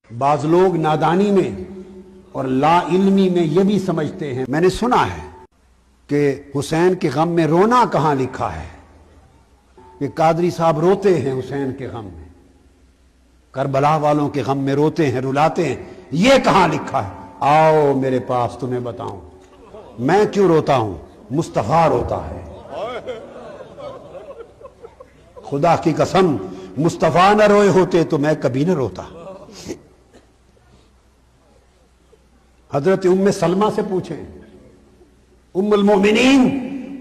بعض لوگ نادانی میں اور لا علمی میں یہ بھی سمجھتے ہیں، میں نے سنا ہے کہ حسین کے غم میں رونا کہاں لکھا ہے کہ قادری صاحب روتے ہیں حسین کے غم میں، کربلا والوں کے غم میں روتے ہیں، رلاتے ہیں، یہ کہاں لکھا ہے؟ آؤ میرے پاس تمہیں بتاؤں میں کیوں روتا ہوں، مصطفیٰ روتا ہے۔ خدا کی قسم مصطفیٰ نہ روئے ہوتے تو میں کبھی نہ روتا۔ حضرت ام سلمہ سے پوچھیں، ام المومنین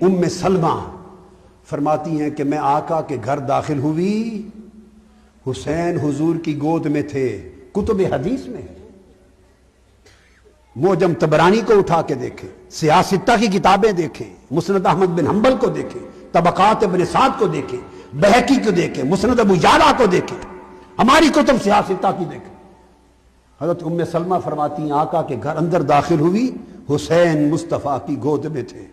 ام سلمہ فرماتی ہیں کہ میں آقا کے گھر داخل ہوئی، حسین حضور کی گود میں تھے۔ کتب حدیث میں معجم طبرانی کو اٹھا کے دیکھیں، سیاستہ کی کتابیں دیکھیں، مسند احمد بن حنبل کو دیکھیں، طبقات ابن سعد کو دیکھیں، بہقی کو دیکھیں، مسند ابو یعلا کو دیکھیں، ہماری کتب سیاستہ کی دیکھیں۔ حضرت ام سلمہ فرماتی ہیں آقا کے گھر اندر داخل ہوئی، حسین مصطفیٰ کی گود میں تھے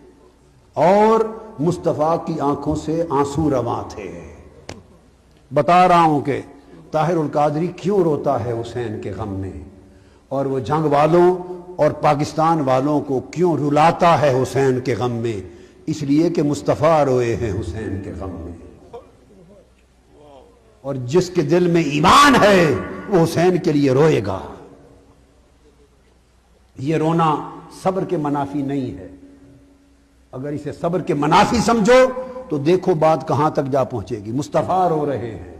اور مصطفیٰ کی آنکھوں سے آنسو رواں تھے۔ بتا رہا ہوں کہ طاہر القادری کیوں روتا ہے حسین کے غم میں، اور وہ جنگ والوں اور پاکستان والوں کو کیوں رلاتا ہے حسین کے غم میں، اس لیے کہ مصطفیٰ روئے ہیں حسین کے غم میں، اور جس کے دل میں ایمان ہے وہ حسین کے لیے روئے گا۔ یہ رونا صبر کے منافی نہیں ہے، اگر اسے صبر کے منافی سمجھو تو دیکھو بات کہاں تک جا پہنچے گی۔ مصطفیٰ رو رہے ہیں،